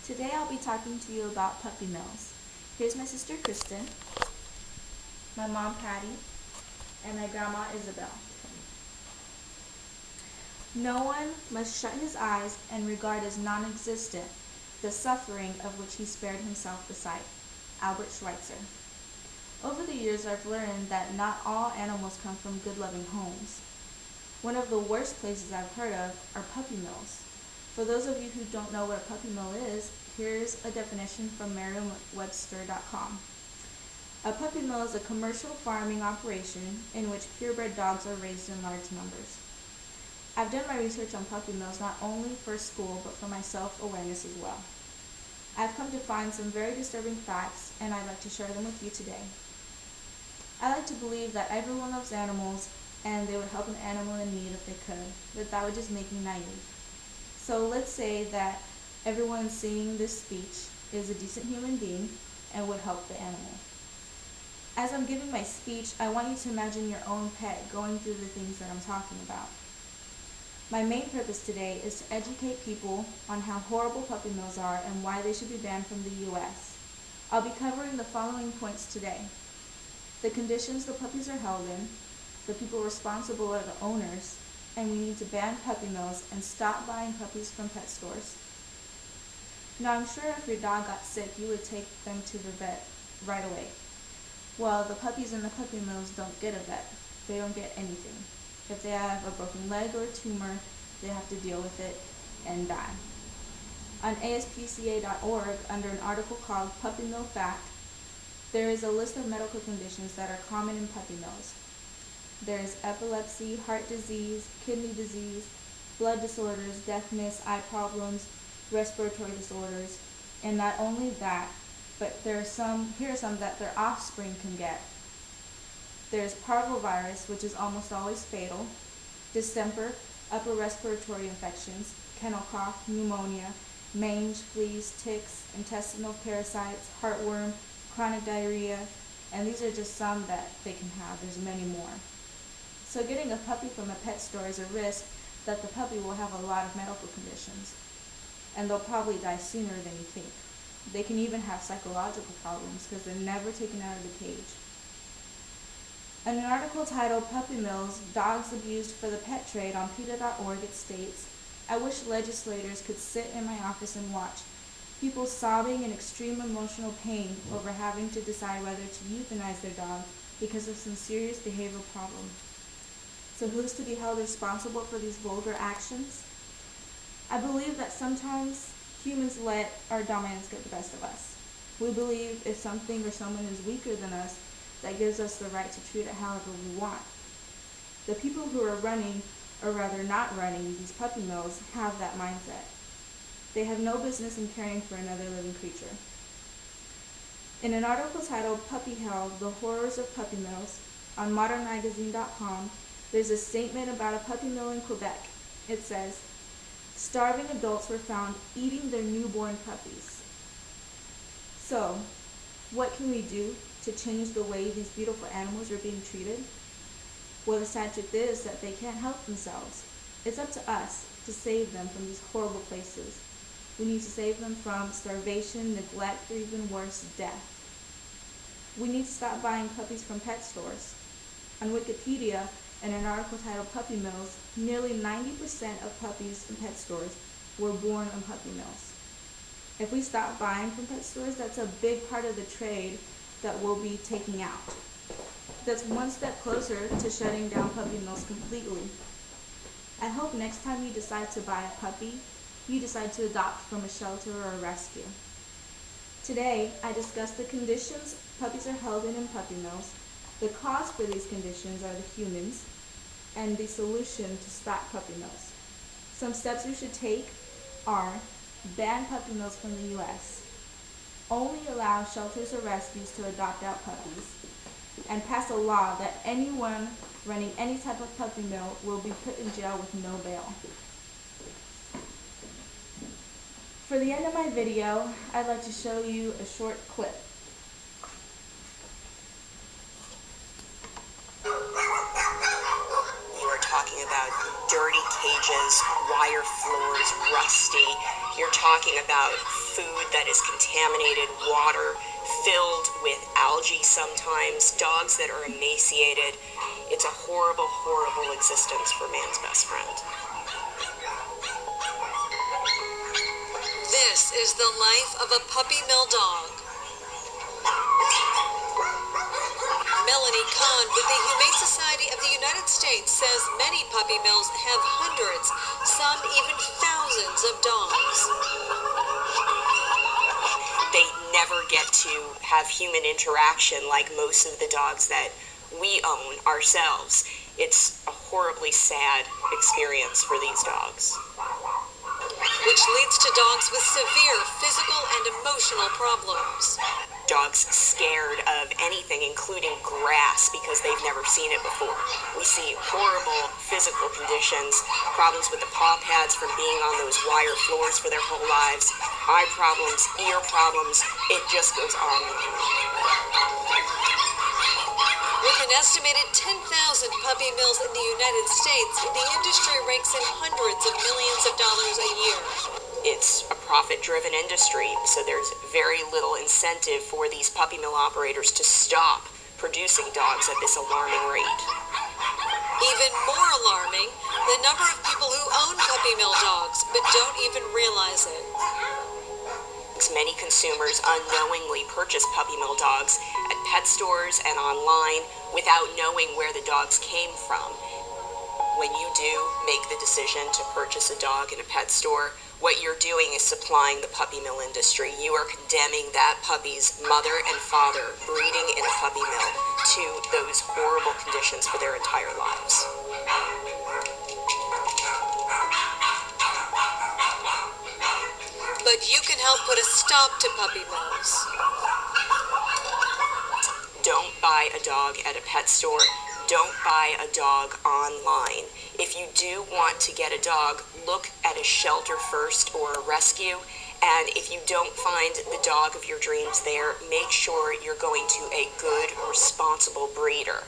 Today I'll be talking to you about puppy mills. Here's my sister Kristen, my mom Patty, and my grandma Isabel. No one must shut his eyes and regard as non-existent the suffering of which he spared himself the sight. Albert Schweitzer. Over the years I've learned that not all animals come from good loving homes. One of the worst places I've heard of are puppy mills. For those of you who don't know what a puppy mill is, here's a definition from Merriam-Webster.com. A puppy mill is a commercial farming operation in which purebred dogs are raised in large numbers. I've done my research on puppy mills not only for school but for my self-awareness as well. I've come to find some very disturbing facts and I'd like to share them with you today. I like to believe that everyone loves animals and they would help an animal in need if they could, but that would just make me naive. So let's say that everyone seeing this speech is a decent human being and would help the animal. As I'm giving my speech, I want you to imagine your own pet going through the things that I'm talking about. My main purpose today is to educate people on how horrible puppy mills are and why they should be banned from the U.S. I'll be covering the following points today: the conditions the puppies are held in, the people responsible are the owners, and we need to ban puppy mills and stop buying puppies from pet stores. Now, I'm sure if your dog got sick, you would take them to the vet right away. Well, the puppies in the puppy mills don't get a vet. They don't get anything. If they have a broken leg or a tumor, they have to deal with it and die. On ASPCA.org, under an article called Puppy Mill Fact, there is a list of medical conditions that are common in puppy mills. There is epilepsy, heart disease, kidney disease, blood disorders, deafness, eye problems, respiratory disorders, and not only that, but here are some that their offspring can get. There's parvovirus, which is almost always fatal, distemper, upper respiratory infections, kennel cough, pneumonia, mange, fleas, ticks, intestinal parasites, heartworm, chronic diarrhea, and these are just some that they can have. There's many more. So getting a puppy from a pet store is a risk that the puppy will have a lot of medical conditions, and they'll probably die sooner than you think. They can even have psychological problems because they're never taken out of the cage. In an article titled Puppy Mills, Dogs Abused for the Pet Trade on PETA.org, it states, "I wish legislators could sit in my office and watch people sobbing in extreme emotional pain over having to decide whether to euthanize their dog because of some serious behavioral problem." So who's to be held responsible for these vulgar actions? I believe that sometimes humans let our dominance get the best of us. We believe if something or someone is weaker than us, that gives us the right to treat it however we want. The people who are running, or rather not running, these puppy mills have that mindset. They have no business in caring for another living creature. In an article titled Puppy Hell, The Horrors of Puppy Mills, on modernmagazine.com, there's a statement about a puppy mill in Quebec. It says, "Starving adults were found eating their newborn puppies." So, what can we do to change the way these beautiful animals are being treated? Well, the sad truth is that they can't help themselves. It's up to us to save them from these horrible places. We need to save them from starvation, neglect, or even worse, death. We need to stop buying puppies from pet stores. On Wikipedia, in an article titled Puppy Mills, nearly 90% of puppies in pet stores were born in puppy mills. If we stop buying from pet stores, that's a big part of the trade that we'll be taking out. That's one step closer to shutting down puppy mills completely. I hope next time you decide to buy a puppy, you decide to adopt from a shelter or a rescue. Today, I discussed the conditions puppies are held in puppy mills, the cause for these conditions are the humans, and the solution to stop puppy mills. Some steps we should take are: ban puppy mills from the U.S., only allow shelters or rescues to adopt out puppies, and pass a law that anyone running any type of puppy mill will be put in jail with no bail. For the end of my video, I'd like to show you a short clip. Talking about dirty cages, wire floors, rusty. You're talking about food that is contaminated, water filled with algae sometimes, dogs that are emaciated. It's a horrible, horrible existence for man's best friend. This is the life of a puppy mill dog. Melanie Kahn with the Humane Society of the United States says many puppy mills have hundreds, some even thousands of dogs. They never get to have human interaction like most of the dogs that we own ourselves. It's a horribly sad experience for these dogs. Which leads to dogs with severe physical and emotional problems. Dogs scared of anything, including grass, because they've never seen it before. We see horrible physical conditions, problems with the paw pads from being on those wire floors for their whole lives, eye problems, ear problems, it just goes on and on. With an estimated 10,000 puppy mills in the United States, the industry rakes in hundreds of millions of dollars a year. It's a profit-driven industry, so there's very little incentive for these puppy mill operators to stop producing dogs at this alarming rate. Even more alarming, the number of people who own puppy mill dogs but don't even realize it. Many consumers unknowingly purchase puppy mill dogs at pet stores and online without knowing where the dogs came from. When you do make the decision to purchase a dog in a pet store, what you're doing is supplying the puppy mill industry. You are condemning that puppy's mother and father breeding in a puppy mill to those horrible conditions for their entire lives. But you can help put a stop to puppy mills. Don't buy a dog at a pet store. Don't buy a dog online. If you do want to get a dog, look at a shelter first or a rescue. And if you don't find the dog of your dreams there, make sure you're going to a good, responsible breeder.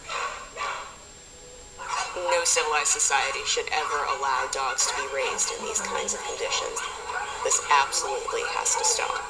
No civilized society should ever allow dogs to be raised in these kinds of conditions. This absolutely has to stop.